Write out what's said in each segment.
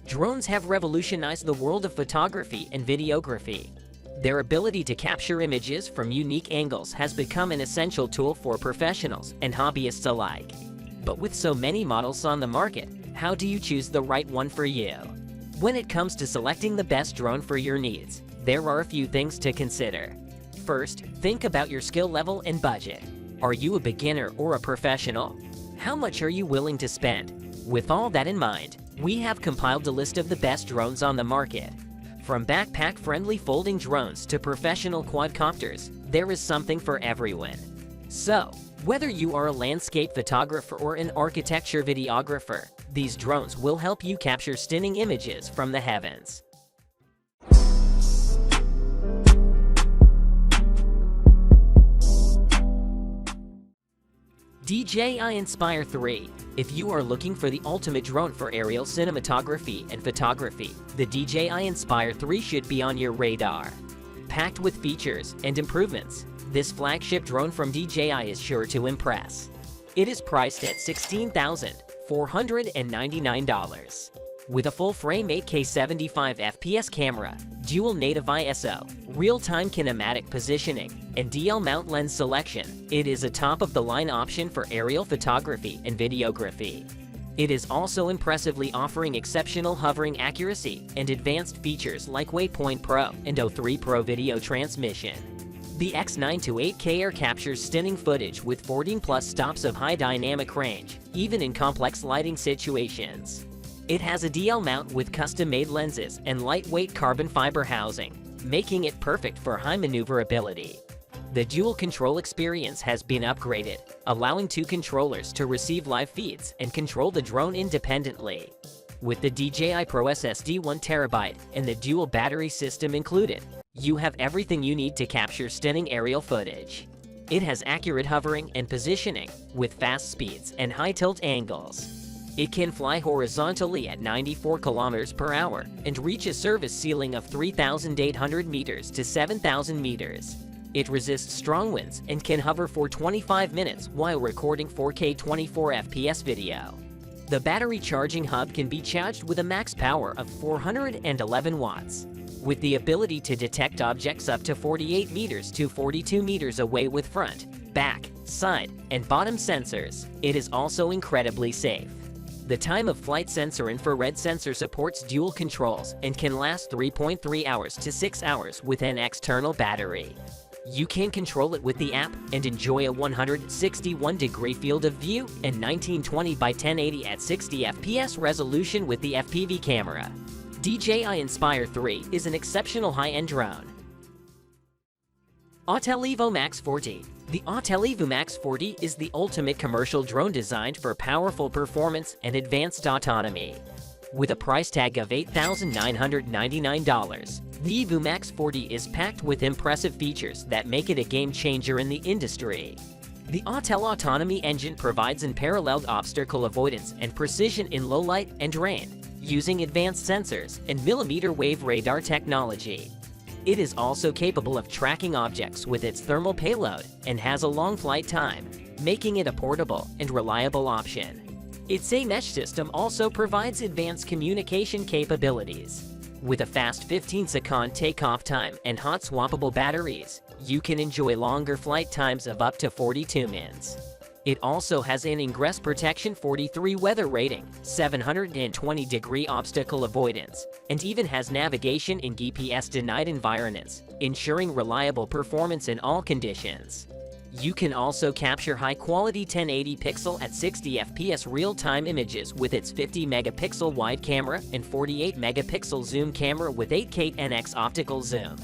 Drones have revolutionized the world of photography and videography. Their ability to capture images from unique angles has become an essential tool for professionals and hobbyists alike. But with so many models on the market, how do you choose the right one for you? When it comes to selecting the best drone for your needs, there are a few things to consider. First, think about your skill level and budget. Are you a beginner or a professional? How much are you willing to spend? With all that in mind, we have compiled a list of the best drones on the market. From backpack-friendly folding drones to professional quadcopters, there is something for everyone. So, whether you are a landscape photographer or an architecture videographer, these drones will help you capture stunning images from the heavens. DJI Inspire 3. If you are looking for the ultimate drone for aerial cinematography and photography, the DJI Inspire 3 should be on your radar. Packed with features and improvements, this flagship drone from DJI is sure to impress. It is priced at $16,499. With a full-frame 8K 75 FPS camera, dual native ISO, real-time kinematic positioning, and DL mount lens selection, it is a top-of-the-line option for aerial photography and videography. It is also impressively offering exceptional hovering accuracy and advanced features like Waypoint Pro and O3 Pro video transmission. The X9 to 8K Air captures stunning footage with 14+ stops of high dynamic range, even in complex lighting situations. It has a DL mount with custom-made lenses and lightweight carbon fiber housing, making it perfect for high maneuverability. The dual control experience has been upgraded, allowing two controllers to receive live feeds and control the drone independently. With the DJI Pro SSD 1TB and the dual battery system included, you have everything you need to capture stunning aerial footage. It has accurate hovering and positioning, with fast speeds and high tilt angles. It can fly horizontally at 94 km/h and reach a service ceiling of 3,800 meters to 7,000 meters. It resists strong winds and can hover for 25 minutes while recording 4K 24 FPS video. The battery charging hub can be charged with a max power of 411 watts. With the ability to detect objects up to 48 meters to 42 meters away with front, back, side, and bottom sensors, it is also incredibly safe. The time of flight sensor infrared sensor supports dual controls and can last 3.3 hours to 6 hours with an external battery. You can control it with the app and enjoy a 161-degree field of view and 1920 by 1080 at 60 FPS resolution with the FPV camera. DJI Inspire 3 is an exceptional high-end drone. Autel Evo Max 40. The Autel Evo Max 40 is the ultimate commercial drone designed for powerful performance and advanced autonomy. With a price tag of $8,999, the Evo Max 40 is packed with impressive features that make it a game-changer in the industry. The Autel Autonomy engine provides unparalleled obstacle avoidance and precision in low light and rain, using advanced sensors and millimeter wave radar technology. It is also capable of tracking objects with its thermal payload and has a long flight time, making it a portable and reliable option. Its mesh system also provides advanced communication capabilities. With a fast 15-second takeoff time and hot swappable batteries, you can enjoy longer flight times of up to 42 minutes. It also has an ingress protection 43 weather rating, 720-degree obstacle avoidance, and even has navigation in GPS-denied environments, ensuring reliable performance in all conditions. You can also capture high-quality 1080 pixel at 60 FPS real-time images with its 50-megapixel wide camera and 48-megapixel zoom camera with 8K NX optical zoom.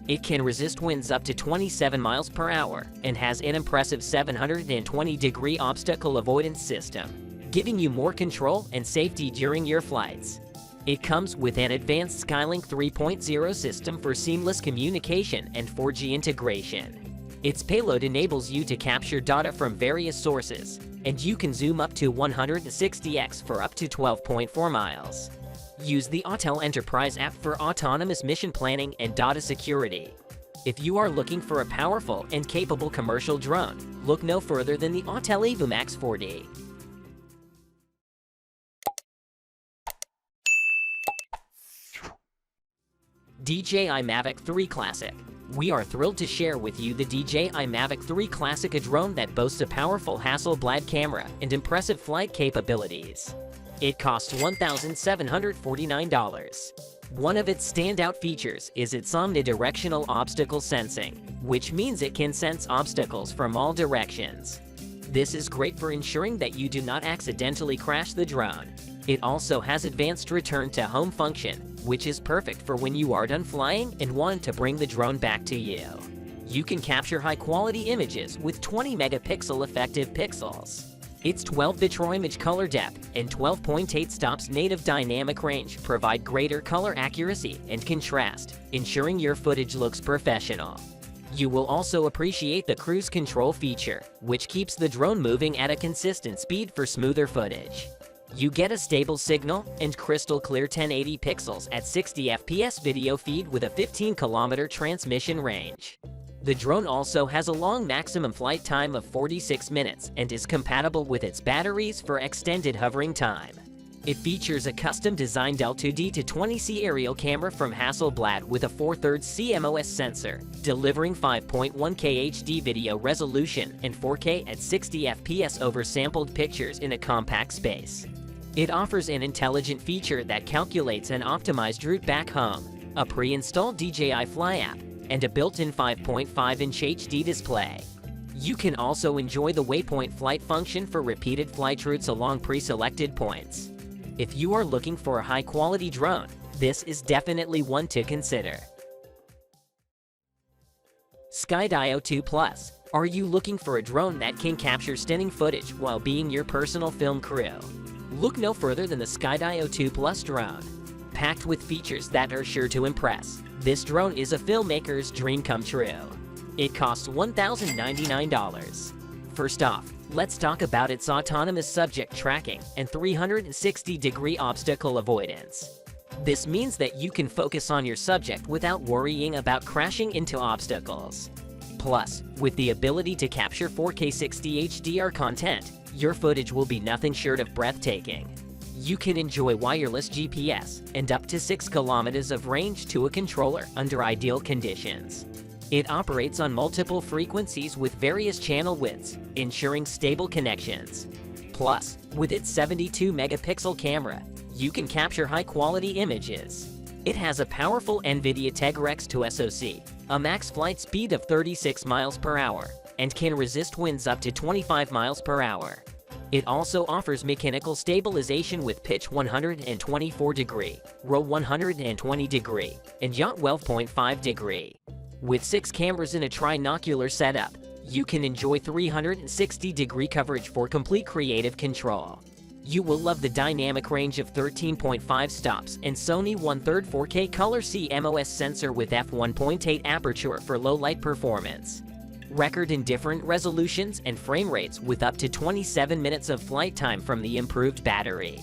It can resist winds up to 27 miles per hour and has an impressive 720-degree obstacle avoidance system, giving you more control and safety during your flights. It comes with an advanced Skylink 3.0 system for seamless communication and 4G integration. Its payload enables you to capture data from various sources, and you can zoom up to 160x for up to 12.4 miles. Use the Autel Enterprise app for autonomous mission planning and data security. If you are looking for a powerful and capable commercial drone, look no further than the Autel Evo Max 40. DJI Mavic 3 Classic. We are thrilled to share with you the DJI Mavic 3 Classic, a drone that boasts a powerful Hasselblad camera and impressive flight capabilities. It costs $1,749. One of its standout features is its omnidirectional obstacle sensing, which means it can sense obstacles from all directions. This is great for ensuring that you do not accidentally crash the drone. It also has advanced return to home function, which is perfect for when you are done flying and want to bring the drone back to you. You can capture high-quality images with 20 megapixel effective pixels. Its 12-bit raw image color depth and 12.8 stops native dynamic range provide greater color accuracy and contrast, ensuring your footage looks professional. You will also appreciate the cruise control feature, which keeps the drone moving at a consistent speed for smoother footage. You get a stable signal and crystal clear 1080 pixels at 60 FPS video feed with a 15-kilometer transmission range. The drone also has a long maximum flight time of 46 minutes and is compatible with its batteries for extended hovering time. It features a custom-designed L2D to 20C aerial camera from Hasselblad with a 4/3 CMOS sensor, delivering 5.1K HD video resolution and 4K at 60 FPS over sampled pictures in a compact space. It offers an intelligent feature that calculates an optimized route back home, a pre-installed DJI Fly app, and a built-in 5.5-inch HD display. You can also enjoy the waypoint flight function for repeated flight routes along pre-selected points. If you are looking for a high-quality drone, this is definitely one to consider. Skydio 2 Plus. Are you looking for a drone that can capture stunning footage while being your personal film crew? Look no further than the Skydio 2 Plus drone. Packed with features that are sure to impress, this drone is a filmmaker's dream come true. It costs $1,099. First off, let's talk about its autonomous subject tracking and 360-degree obstacle avoidance. This means that you can focus on your subject without worrying about crashing into obstacles. Plus, with the ability to capture 4K 60 HDR content, your footage will be nothing short of breathtaking. You can enjoy wireless GPS and up to 6 kilometers of range to a controller under ideal conditions. It operates on multiple frequencies with various channel widths, ensuring stable connections. Plus, with its 72-megapixel camera, you can capture high-quality images. It has a powerful NVIDIA Tegra X2 SoC, a max flight speed of 36 miles per hour, and can resist winds up to 25 miles per hour. It also offers mechanical stabilization with pitch 124 degree, roll 120 degree, and yaw 12.5 degree. With 6 cameras in a trinocular setup, you can enjoy 360-degree coverage for complete creative control. You will love the dynamic range of 13.5 stops and Sony 1/3 4K color CMOS sensor with f1.8 aperture for low light performance. Record in different resolutions and frame rates with up to 27 minutes of flight time from the improved battery.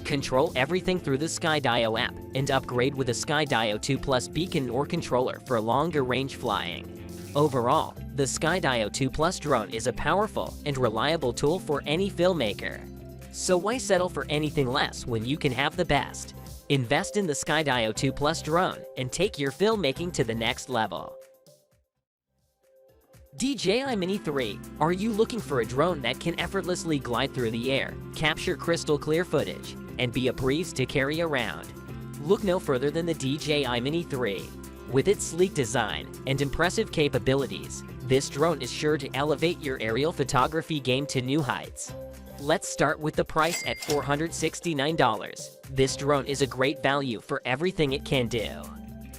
Control everything through the Skydio app and upgrade with a Skydio 2 Plus beacon or controller for longer range flying. Overall, the Skydio 2 Plus drone is a powerful and reliable tool for any filmmaker. So why settle for anything less when you can have the best? Invest in the Skydio 2 Plus drone and take your filmmaking to the next level. DJI Mini 3. Are you looking for a drone that can effortlessly glide through the air, capture crystal clear footage, and be a breeze to carry around? Look no further than the DJI Mini 3. With its sleek design and impressive capabilities, this drone is sure to elevate your aerial photography game to new heights. Let's start with the price at $469. This drone is a great value for everything it can do.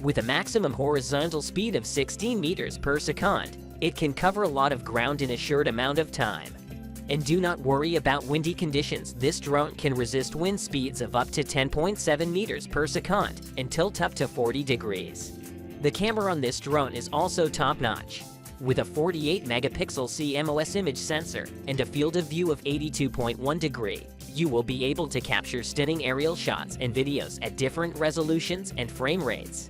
With a maximum horizontal speed of 16 meters per second, it can cover a lot of ground in a short amount of time. And do not worry about windy conditions. This drone can resist wind speeds of up to 10.7 meters per second and tilt up to 40 degrees. The camera on this drone is also top-notch. With a 48-megapixel CMOS image sensor and a field of view of 82.1 degree, you will be able to capture stunning aerial shots and videos at different resolutions and frame rates.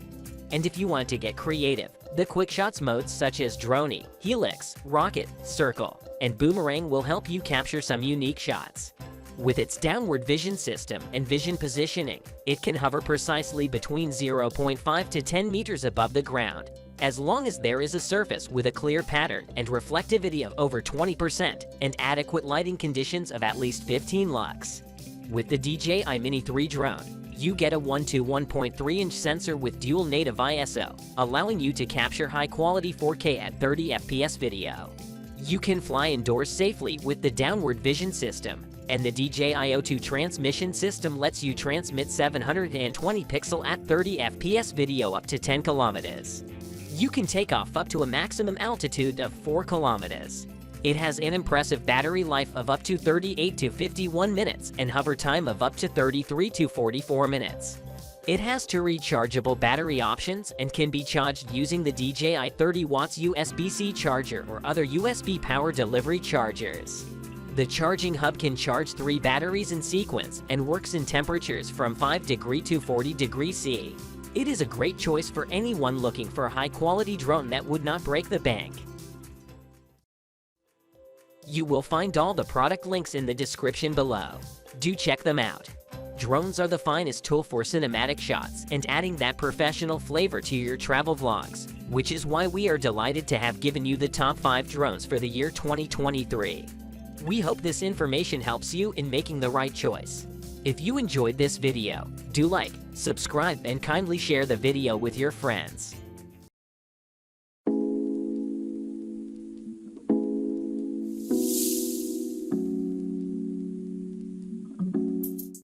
And if you want to get creative, the quick shots modes such as Drone, Helix, Rocket, Circle, and Boomerang will help you capture some unique shots. With its downward vision system and vision positioning, it can hover precisely between 0.5 to 10 meters above the ground, as long as there is a surface with a clear pattern and reflectivity of over 20% and adequate lighting conditions of at least 15 lux. With the DJI Mini 3 drone, you get a 1:1.3-inch sensor with dual native ISO, allowing you to capture high-quality 4K at 30 FPS video. You can fly indoors safely with the downward vision system, and the DJI O2 transmission system lets you transmit 720 pixel at 30 FPS video up to 10 kilometers. You can take off up to a maximum altitude of 4 kilometers. It has an impressive battery life of up to 38 to 51 minutes and hover time of up to 33 to 44 minutes. It has two rechargeable battery options and can be charged using the DJI 30 watts USB-C charger or other USB power delivery chargers. The charging hub can charge 3 batteries in sequence and works in temperatures from 5 degrees to 40 degrees C. It is a great choice for anyone looking for a high-quality drone that would not break the bank. You will find all the product links in the description below. Do check them out. Drones are the finest tool for cinematic shots and adding that professional flavor to your travel vlogs, which is why we are delighted to have given you the top 5 drones for the year 2023. We hope this information helps you in making the right choice. If you enjoyed this video, do like, subscribe, and kindly share the video with your friends.